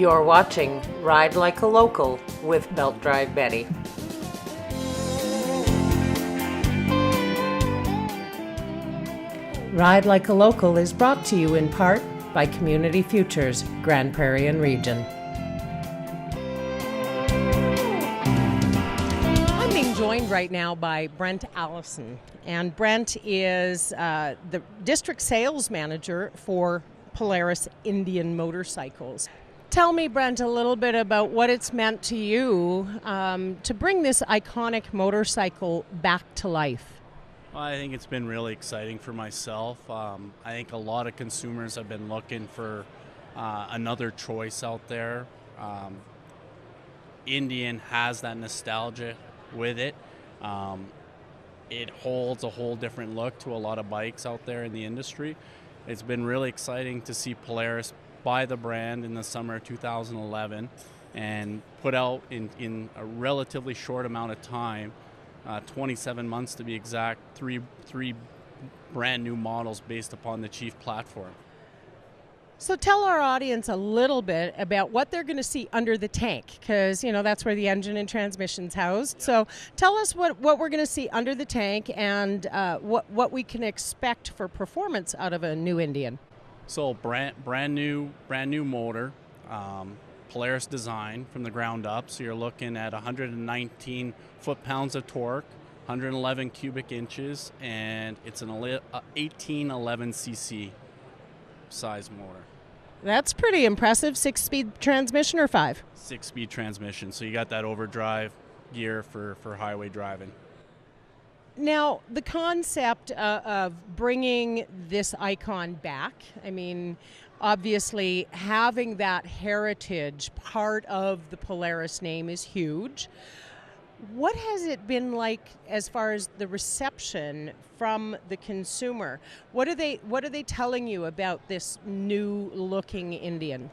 You're watching Ride Like a Local with Belt Drive Betty. Ride Like a Local is brought to you in part by Community Futures, Grand Prairie and Region. I'm being joined right now by Brent Allanson, and Brent is the district sales manager for Polaris Indian Motorcycles. Tell me, Brent, a little bit about what it's meant to you to bring this iconic motorcycle back to life. Well, I think it's been really exciting for myself. I think a lot of consumers have been looking for another choice out there. Indian has that nostalgia with it. It holds a whole different look to a lot of bikes out there in the industry. It's been really exciting to see Polaris buy the brand in the summer of 2011 and put out in a relatively short amount of time, 27 months to be exact, three brand new models based upon the Chief platform. So tell our audience a little bit about what they're going to see under the tank, because that's where the engine and transmission's housed. Yeah. So tell us what we're going to see under the tank and what we can expect for performance out of a new Indian. So brand new motor, Polaris design from the ground up. So you're looking at 119 foot-pounds of torque, 111 cubic inches, and it's an 1811 cc size motor. That's pretty impressive. 6-speed transmission or 5? 6-speed transmission. So you got that overdrive gear for highway driving. Now, the concept of bringing this icon back, I mean, obviously having that heritage part of the Polaris name is huge. What has it been like as far as the reception from the consumer? What are they telling you about this new looking Indian?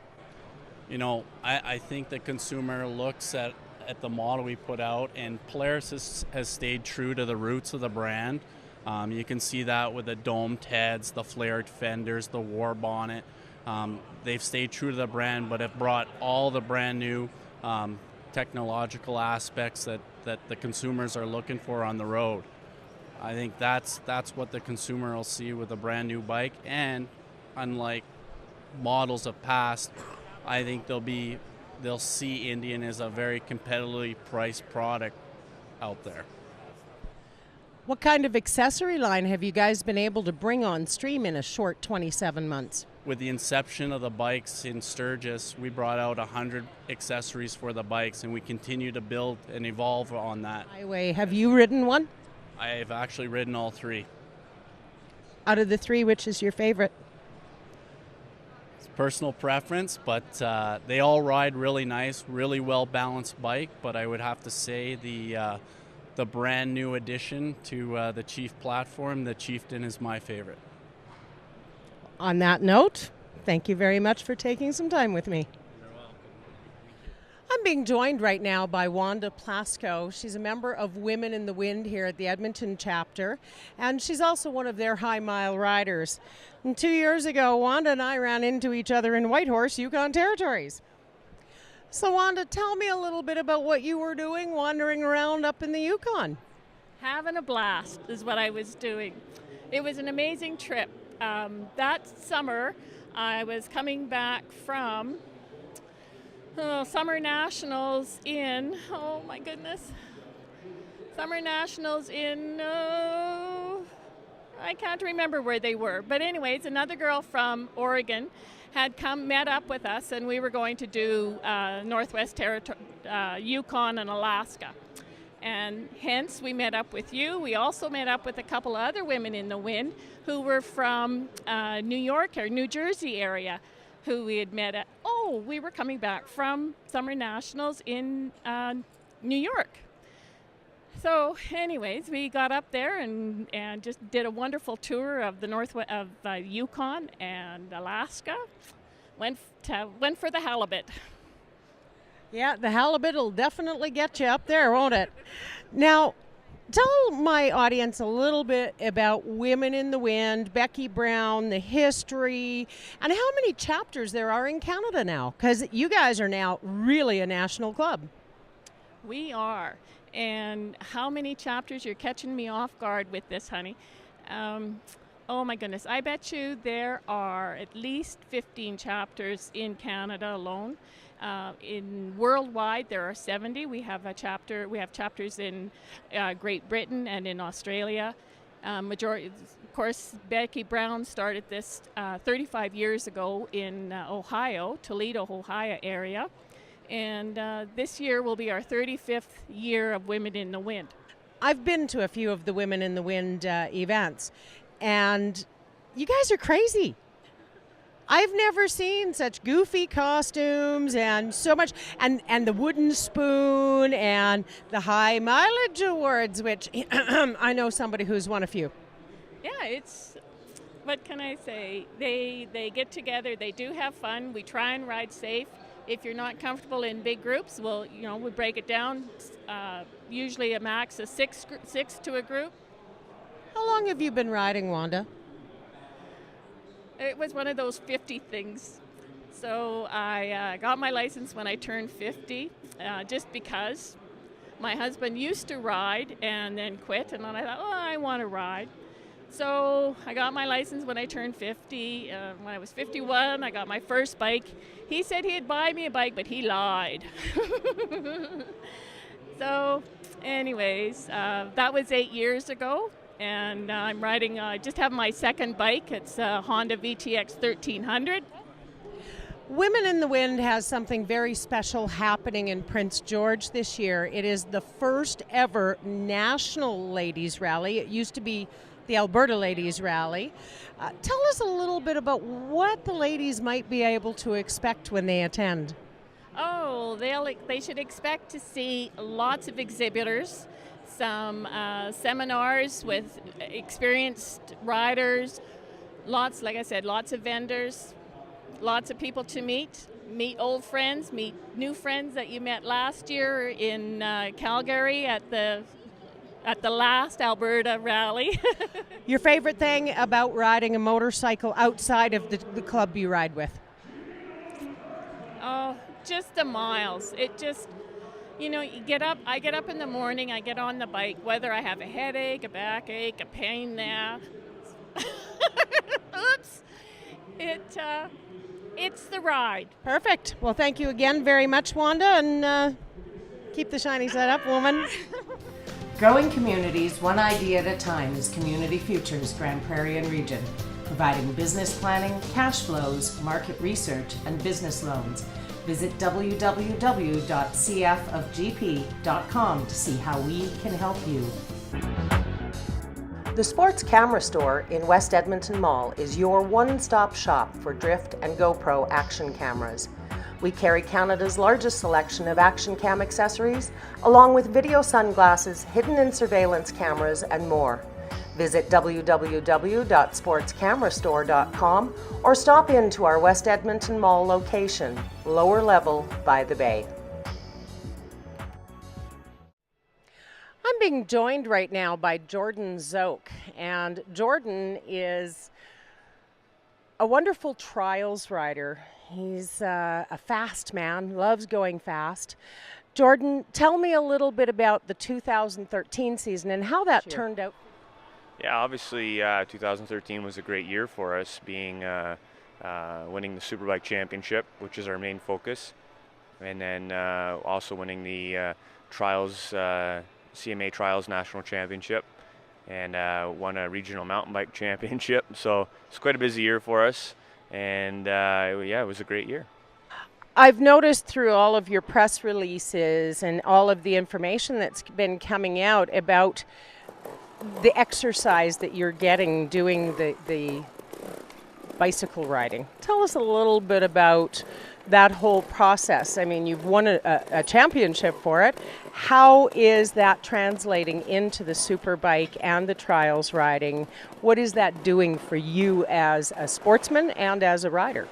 I think the consumer looks at the model we put out, and Polaris has stayed true to the roots of the brand. You can see that with the domed heads, the flared fenders, the war bonnet. They've stayed true to the brand, but have brought all the brand new technological aspects that the consumers are looking for on the road. I think that's what the consumer will see with a brand new bike, and unlike models of past, I think they'll see Indian as a very competitively priced product out there. What kind of accessory line have you guys been able to bring on stream in a short 27 months? With the inception of the bikes in Sturgis, we brought out 100 accessories for the bikes, and we continue to build and evolve on that. Highway, have you ridden one? I have actually ridden all 3. Out of the 3, which is your favorite? It's personal preference, but they all ride really nice, really well-balanced bike, but I would have to say the brand new addition to the Chief platform, the Chieftain, is my favorite. On that note, thank you very much for taking some time with me. You're welcome. I'm being joined right now by Wanda Plasko. She's a member of Women in the Wind here at the Edmonton chapter, and she's also one of their high-mile riders. And 2 years ago, Wanda and I ran into each other in Whitehorse, Yukon Territories. So Wanda, tell me a little bit about what you were doing wandering around up in the Yukon. Having a blast is what I was doing. It was an amazing trip. That summer, I was coming back from Summer Nationals in, Summer Nationals in, I can't remember where they were. But anyways, another girl from Oregon had met up with us, and we were going to do Northwest Territory, Yukon and Alaska. And hence we met up with you. We also met up with a couple of other women in the wind who were from New York or New Jersey area, who we had met at, we were coming back from Summer Nationals in New York. So anyways, we got up there and just did a wonderful tour of the Yukon and Alaska. Went for the halibut. Yeah, the halibut will definitely get you up there, won't it? Now, Tell my audience a little bit about Women in the Wind, Becky Brown, the history, and how many chapters there are in Canada now, because you guys are now really a national club. We are. And how many chapters? You're catching me off guard with this, honey. Oh my goodness, I bet you there are at least 15 chapters in Canada alone. In worldwide, there are 70. We have chapters in Great Britain and in Australia. Majority, of course, Becky Brown started this 35 years ago in Ohio, Toledo, Ohio area. And this year will be our 35th year of Women in the Wind. I've been to a few of the Women in the Wind events, and you guys are crazy. I've never seen such goofy costumes and so much, and the wooden spoon and the high mileage awards, which I know somebody who's won a few. Yeah, it's, what can I say? They get together, they do have fun, we try and ride safe. If you're not comfortable in big groups, we break it down, usually a max of six to a group. How long have you been riding, Wanda? It was one of those 50 things. So I got my license when I turned 50, just because my husband used to ride and then quit, and then I thought, I want to ride. So I got my license when I turned 50. When I was 51, I got my first bike. He said he'd buy me a bike, but he lied. So anyways, that was 8 years ago. And I'm riding, just have my second bike. It's a Honda VTX 1300. Women in the Wind has something very special happening in Prince George this year. It is the first ever national ladies rally. It used to be the Alberta Ladies Rally. Tell us a little bit about what the ladies might be able to expect when they attend. Oh, they should expect to see lots of exhibitors, some seminars with experienced riders, lots of vendors, lots of people to meet old friends, meet new friends that you met last year in Calgary at the last Alberta rally. Your favorite thing about riding a motorcycle outside of the club you ride with? Oh, just the miles. It just, I get up in the morning, I get on the bike, whether I have a headache, a backache, a pain there. Oops. It's the ride. Perfect. Well, thank you again very much, Wanda, and keep the shiny side up, woman. Growing communities one idea at a time is Community Futures Grand Prairie and Region, providing business planning, cash flows, market research, and business loans. Visit www.cfofgp.com to see how we can help you. The Sports Camera Store in West Edmonton Mall is your one-stop shop for drift and GoPro action cameras. We carry Canada's largest selection of action cam accessories, along with video sunglasses, hidden and surveillance cameras, and more. Visit www.sportscamerastore.com or stop into our West Edmonton Mall location, lower level by the bay. I'm being joined right now by Jordan Szoke, and Jordan is a wonderful trials rider. He's a fast man, loves going fast. Jordan, tell me a little bit about the 2013 season and how that turned out. Yeah, obviously 2013 was a great year for us, being winning the Superbike Championship, which is our main focus, and then also winning the Trials, CMA Trials National Championship, and won a Regional Mountain Bike Championship. So it's quite a busy year for us. And it was a great year. I've noticed through all of your press releases and all of the information that's been coming out about the exercise that you're getting doing the bicycle riding. Tell us a little bit about that whole process. I mean, you've won a championship for it. How is that translating into the Superbike and the trials riding? What is that doing for you as a sportsman and as a rider?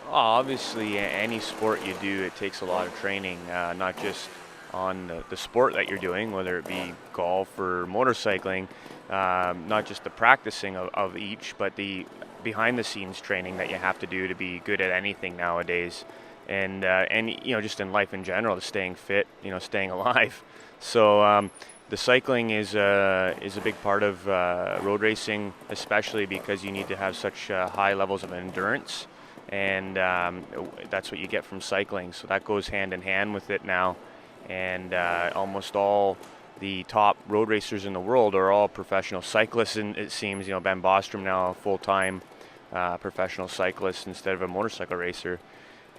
Obviously, any sport you do, it takes a lot of training, not just on the sport that you're doing, whether it be golf or motorcycling, not just the practicing of each, but the behind the scenes training that you have to do to be good at anything nowadays, and just in life in general, staying fit, staying alive. So the cycling is a big part of road racing, especially because you need to have such high levels of endurance, and that's what you get from cycling. So that goes hand in hand with it now, and almost all the top road racers in the world are all professional cyclists, and it seems, Ben Bostrom now a full-time professional cyclist instead of a motorcycle racer.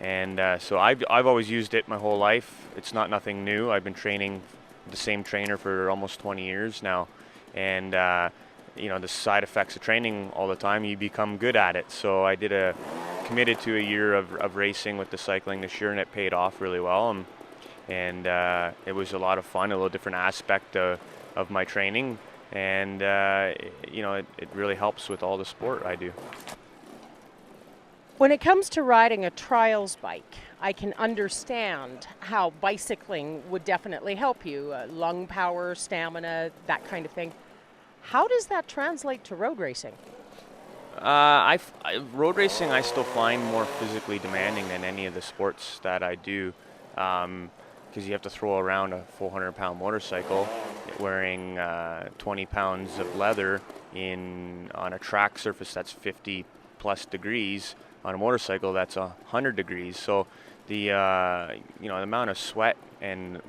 And so I've always used it my whole life. It's not nothing new. I've been training the same trainer for almost 20 years now, and the side effects of training all the time, you become good at it. So I committed to a year of racing with the cycling this year, and it paid off really well, and it was a lot of fun, a little different aspect of my training, and it really helps with all the sport I do. When it comes to riding a trials bike, I can understand how bicycling would definitely help you, lung power, stamina, that kind of thing. How does that translate to road racing? Road racing I still find more physically demanding than any of the sports that I do, because you have to throw around a 400-pound motorcycle wearing 20 pounds of leather on a track surface that's 50 plus degrees. On a motorcycle that's 100 degrees. So the amount of sweat and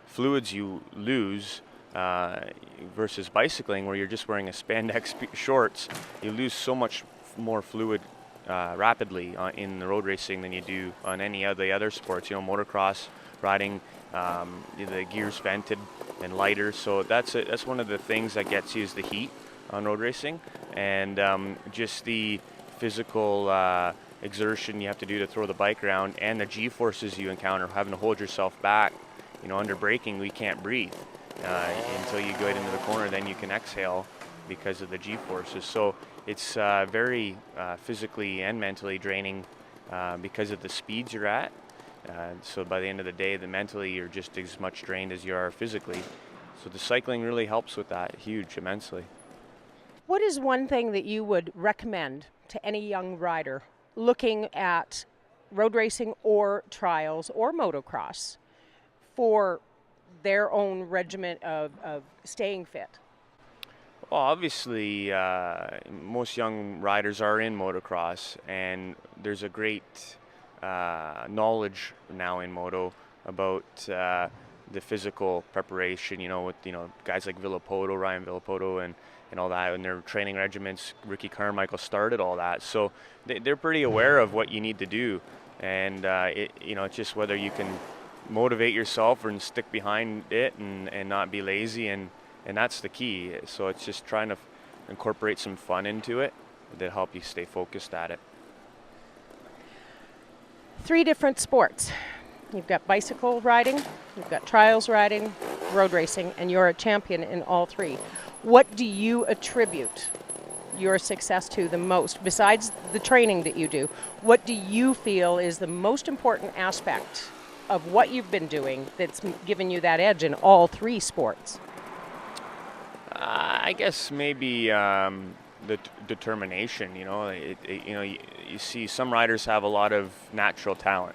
fluids you lose versus bicycling, where you're just wearing a spandex shorts, you lose so much more fluid rapidly in the road racing than you do on any of the other sports. Motocross riding, the gear's vented and lighter. So that's one of the things that gets you is the heat on road racing, and just the physical exertion you have to do to throw the bike around, and the G-forces you encounter, having to hold yourself back. Under braking, we can't breathe until you go into the corner, then you can exhale because of the G-forces. So it's very physically and mentally draining because of the speeds you're at. So by the end of the day, mentally you're just as much drained as you are physically. So the cycling really helps with that, immensely. What is one thing that you would recommend to any young rider looking at road racing or trials or motocross for their own regimen of staying fit? Well, obviously, most young riders are in motocross, and there's a great knowledge now in moto about the physical preparation, with guys like Ryan Villapoto and all that, and their training regiments. Ricky Carmichael started all that, so they're pretty aware of what you need to do, and it's just whether you can motivate yourself and stick behind it and not be lazy, and that's the key. So it's just trying to incorporate some fun into it that help you stay focused at it. 3 different sports. You've got bicycle riding, you've got trials riding, road racing, and you're a champion in all 3. What do you attribute your success to the most, besides the training that you do? What do you feel is the most important aspect of what you've been doing that's given you that edge in all 3 sports? I guess maybe the determination. You see some riders have a lot of natural talent,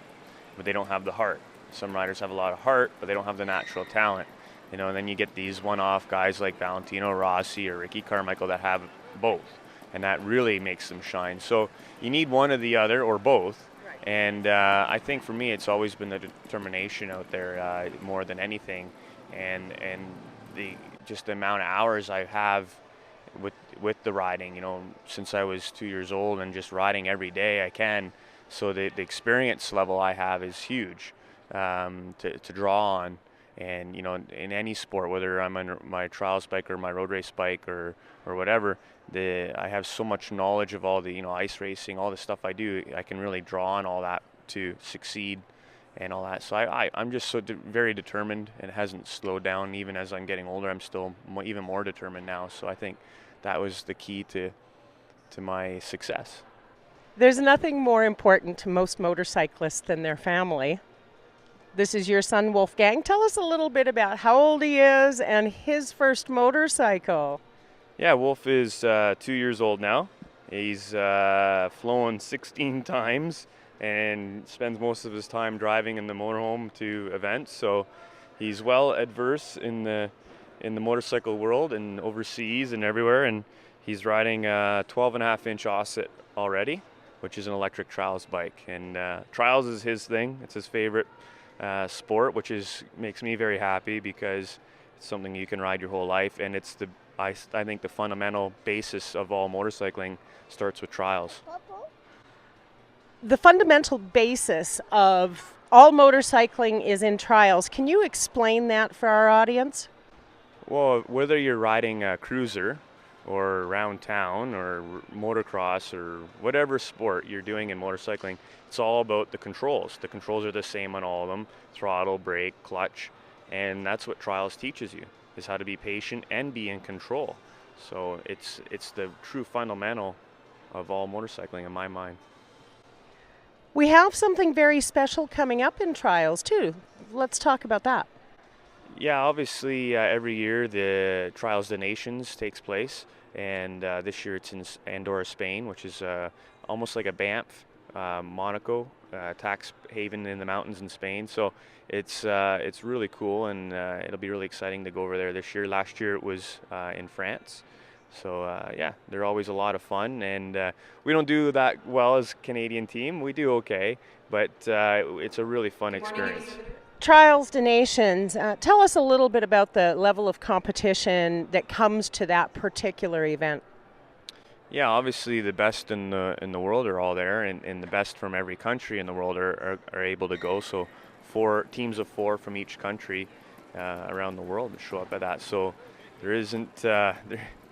but they don't have the heart. Some riders have a lot of heart, but they don't have the natural talent. And then you get these one-off guys like Valentino Rossi or Ricky Carmichael that have both, and that really makes them shine. So you need one or the other, or both. Right. And I think for me, it's always been the determination out there more than anything, and just the amount of hours I have with the riding. Since I was 2 years old, and just riding every day I can. So the experience level I have is huge to draw on. And in any sport, whether I'm on my trials bike or my road race bike or whatever, I have so much knowledge of all the ice racing, all the stuff I do. I can really draw on all that to succeed and all that. So I'm just so very determined, and it hasn't slowed down. Even as I'm getting older, I'm still even more determined now. So I think that was the key to my success. There's nothing more important to most motorcyclists than their family. This is your son, Wolfgang. Tell us a little bit about how old he is and his first motorcycle. Yeah, Wolf is 2 years old now. He's flown 16 times and spends most of his time driving in the motorhome to events. So he's well adverse in the motorcycle world and overseas and everywhere. And he's riding a 12.5-inch Osset already, which is an electric trials bike. And trials is his thing. It's his favorite sport, which makes me very happy because it's something you can ride your whole life, and it's I think the fundamental basis of all motorcycling starts with trials. The fundamental basis of all motorcycling is in trials. Can you explain that for our audience? Well, whether you're riding a cruiser or around town or motocross or whatever sport you're doing in motorcycling, it's all about the controls. The controls are the same on all of them: throttle, brake, clutch, and that's what trials teaches you, is how to be patient and be in control. So it's the true fundamental of all motorcycling in my mind. We have something very special coming up in trials too. Let's talk about that. Yeah, obviously every year the Trials des Nations takes place, and this year it's in Andorra, Spain, which is almost like a Banff, Monaco, tax haven in the mountains in Spain. So it's really cool, and it'll be really exciting to go over there this year. Last year it was in France. So yeah, they're always a lot of fun, and we don't do that well as Canadian team. We do okay, but it's a really fun experience. Trials des Nations, tell us a little bit about the level of competition that comes to that particular event. Yeah, obviously the best in the world are all there, and the best from every country in the world are able to go. So 4 teams of 4 from each country around the world to show up at that. So there isn't the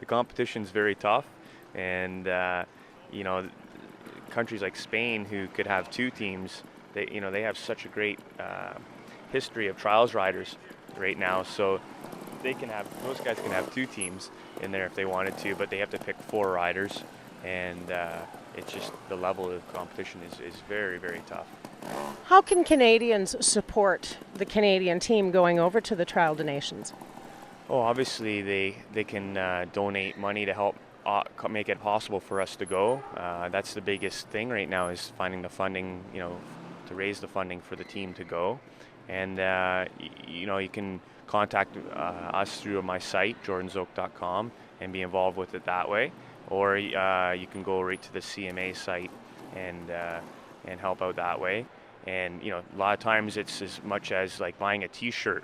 competition's very tough, and countries like Spain, who could have 2 teams, they have such a great history of trials riders right now. So those guys can have 2 teams in there if they wanted to, but they have to pick 4 riders, and it's just the level of competition is very, very tough. How can Canadians support the Canadian team going over to the Trials des Nations? Oh, obviously they can donate money to help make it possible for us to go. That's the biggest thing right now, is finding the funding, to raise the funding for the team to go. And you can contact us through my site, jordanszoke.com, and be involved with it that way. Or you can go right to the CMA site and help out that way. And a lot of times it's as much as like buying a T-shirt,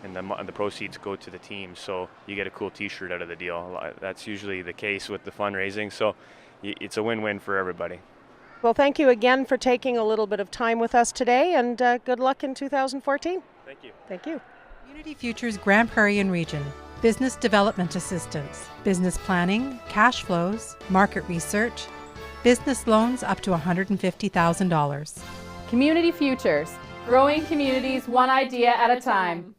and the proceeds go to the team, so you get a cool T-shirt out of the deal. That's usually the case with the fundraising, so it's a win-win for everybody. Well, thank you again for taking a little bit of time with us today, and good luck in 2014. Thank you. Thank you. Community Futures Grand Prairie and Region. Business development assistance, business planning, cash flows, market research, business loans up to $150,000. Community Futures, growing communities one idea at a time.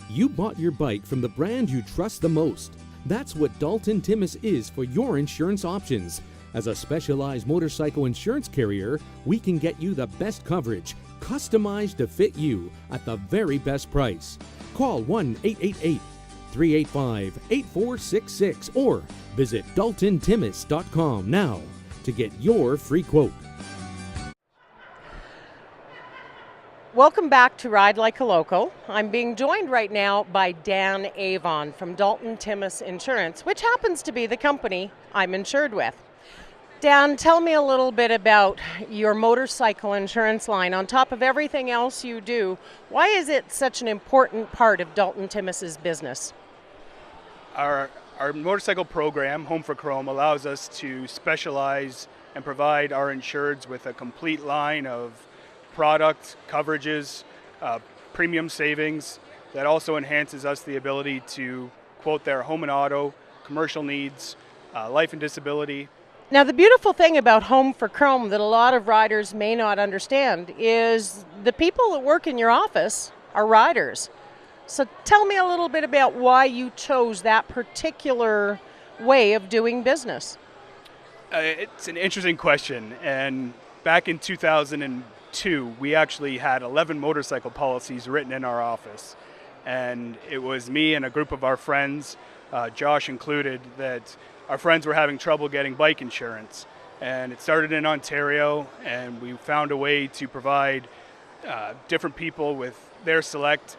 You bought your bike from the brand you trust the most. That's what Dalton Timmis is for your insurance options. As a specialized motorcycle insurance carrier, we can get you the best coverage, customized to fit you at the very best price. Call 1-888-385-8466 or visit daltontimmis.com now to get your free quote. Welcome back to Ride Like a Local. I'm being joined right now by Dan Avon from Dalton Timmis Insurance, which happens to be the company I'm insured with. Dan, tell me a little bit about your motorcycle insurance line. On top of everything else you do, why is it such an important part of Dalton Timmis's business? Our motorcycle program, Home for Chrome, allows us to specialize and provide our insureds with a complete line of product coverages, premium savings that also enhances us the ability to quote their home and auto, commercial needs, life and disability. Now, the beautiful thing about Home for Chrome that a lot of riders may not understand is the people that work in your office are riders. So tell me a little bit about why you chose that particular way of doing business. It's an interesting question, and back in 2002, we actually had 11 motorcycle policies written in our office. And it was me and a group of our friends, Josh included, that our friends were having trouble getting bike insurance. And it started in Ontario, and we found a way to provide different people with their select.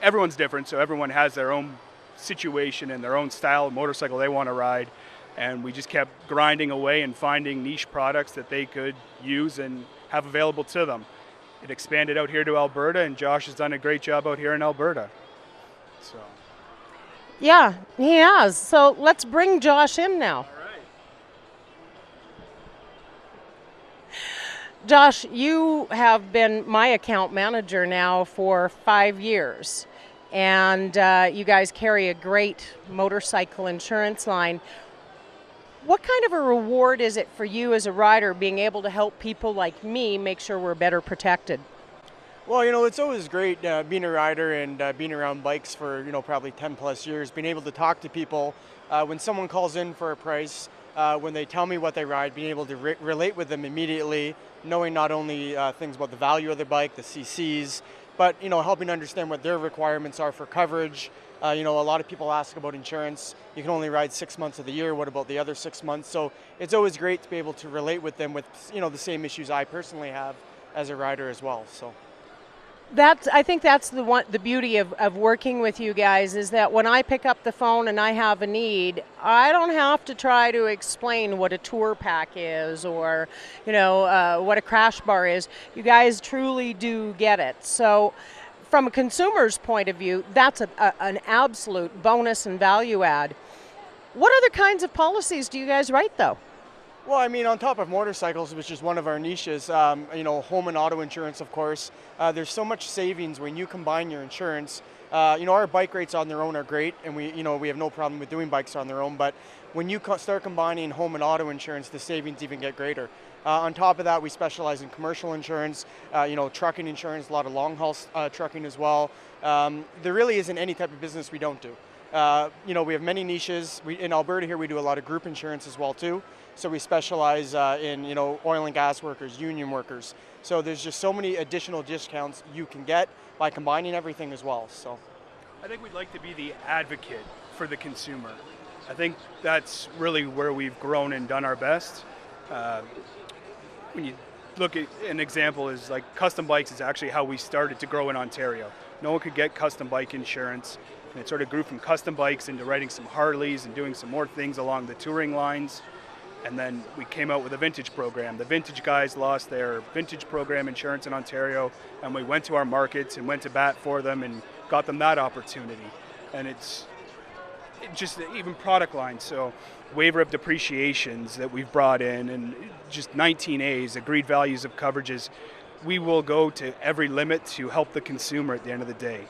Everyone's different, so everyone has their own situation and their own style of motorcycle they want to ride. And we just kept grinding away and finding niche products that they could use and have available to them. It expanded out here to Alberta, and Josh has done a great job out here in Alberta. So. Yeah, he has. So let's bring Josh in now. All right. Josh, you have been my account manager now for 5 years, and you guys carry a great motorcycle insurance line. What kind of a reward is it for you as a rider being able to help people like me make sure we're better protected? Well, it's always great being a rider and being around bikes for, probably 10 plus years, being able to talk to people when someone calls in for a price, when they tell me what they ride, being able to relate with them immediately, knowing not only things about the value of their bike, the CCs, but, helping understand what their requirements are for coverage. A lot of people ask about insurance. You can only ride 6 months of the year. What about the other 6 months? So it's always great to be able to relate with them with, the same issues I personally have as a rider as well. So. I think that's the beauty of working with you guys, is that when I pick up the phone and I have a need, I don't have to try to explain what a tour pack is or, what a crash bar is. You guys truly do get it. So from a consumer's point of view, that's an absolute bonus and value add. What other kinds of policies do you guys write, though? Well, on top of motorcycles, which is one of our niches, home and auto insurance, of course, there's so much savings when you combine your insurance. Our bike rates on their own are great, and we have no problem with doing bikes on their own, but when you start combining home and auto insurance, the savings even get greater. On top of that, we specialize in commercial insurance, trucking insurance, a lot of long haul trucking as well. There really isn't any type of business we don't do. We have many niches. In Alberta here, we do a lot of group insurance as well too. So we specialize in, oil and gas workers, union workers. So there's just so many additional discounts you can get by combining everything as well. So I think we'd like to be the advocate for the consumer. I think that's really where we've grown and done our best. When you look at an example is like custom bikes is actually how we started to grow in Ontario. No one could get custom bike insurance, and it sort of grew from custom bikes into writing some Harleys and doing some more things along the touring lines. And then we came out with a vintage program. The vintage guys lost their vintage program insurance in Ontario, and we went to our markets and went to bat for them and got them that opportunity. And it's just even product lines. So waiver of depreciations that we've brought in, and just 19As, agreed values of coverages. We will go to every limit to help the consumer at the end of the day.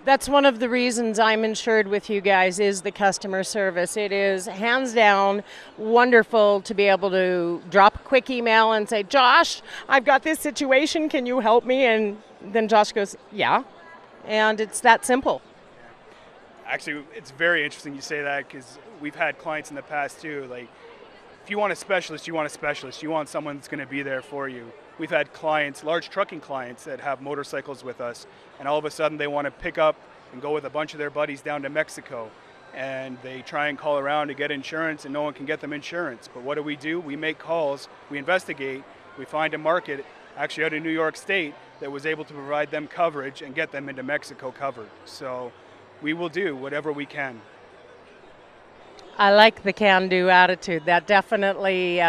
That's one of the reasons I'm insured with you guys, is the customer service. It is hands down wonderful to be able to drop a quick email and say, Josh, I've got this situation, can you help me? And then Josh goes, yeah. And it's that simple. Actually, it's very interesting you say that, because we've had clients in the past too. Like, if you want a specialist, you want a specialist. You want someone that's going to be there for you. We've had clients, large trucking clients, that have motorcycles with us, and all of a sudden they want to pick up and go with a bunch of their buddies down to Mexico, and they try and call around to get insurance, and no one can get them insurance. But what do? We make calls, we investigate, we find a market, actually out in New York State, that was able to provide them coverage and get them into Mexico covered. So we will do whatever we can. I like the can-do attitude. That definitely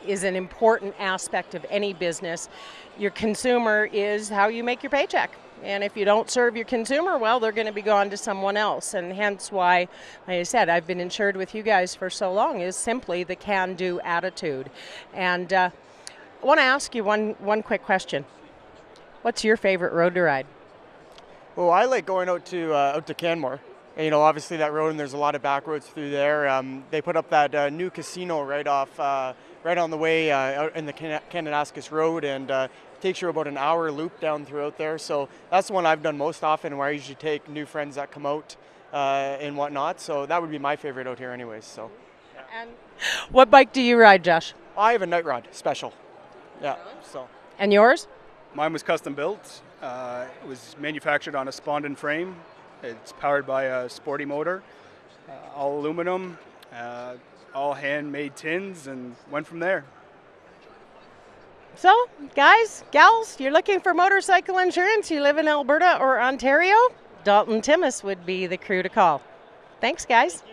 is an important aspect of any business. Your consumer is how you make your paycheck. And if you don't serve your consumer well, they're going to be gone to someone else. And hence why, like I said, I've been insured with you guys for so long, is simply the can-do attitude. And I want to ask you one quick question. What's your favorite road to ride? Well, I like going out to Canmore. Obviously that road, and there's a lot of back roads through there. They put up that new casino right on the way out in the Kananaskis Road, and it takes you about an hour loop down throughout there. So that's the one I've done most often, where I usually take new friends that come out and whatnot. So that would be my favorite out here anyways. So. And what bike do you ride, Josh? I have a Night Rod Special. Yeah. So. And yours? Mine was custom built. It was manufactured on a Spondon frame. It's powered by a sporty motor, all aluminum, all handmade tins, and went from there. So, guys, gals, you're looking for motorcycle insurance, you live in Alberta or Ontario, Dalton Timmis would be the crew to call. Thanks, guys.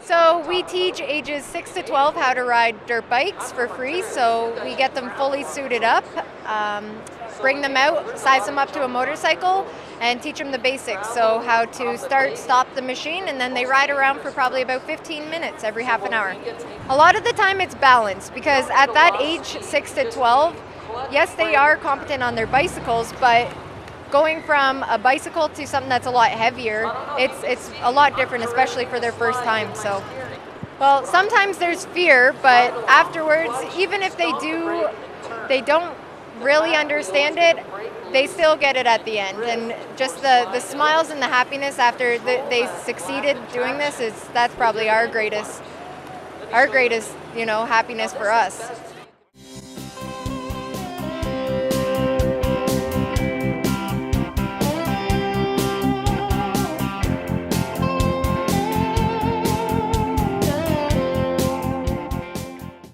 So we teach ages 6 to 12 how to ride dirt bikes for free. So we get them fully suited up, bring them out, size them up to a motorcycle, and teach them the basics. So how to start, stop the machine, and then they ride around for probably about 15 minutes every half an hour. A lot of the time it's balanced, because at that age, 6 to 12, yes, they are competent on their bicycles, but going from a bicycle to something that's a lot heavier, it's a lot different, especially for their first time. So, well, sometimes there's fear, but afterwards, even if they don't really understand it, they still get it at the end. And just the smiles and the happiness after they succeeded doing this, that's probably our greatest, happiness for us.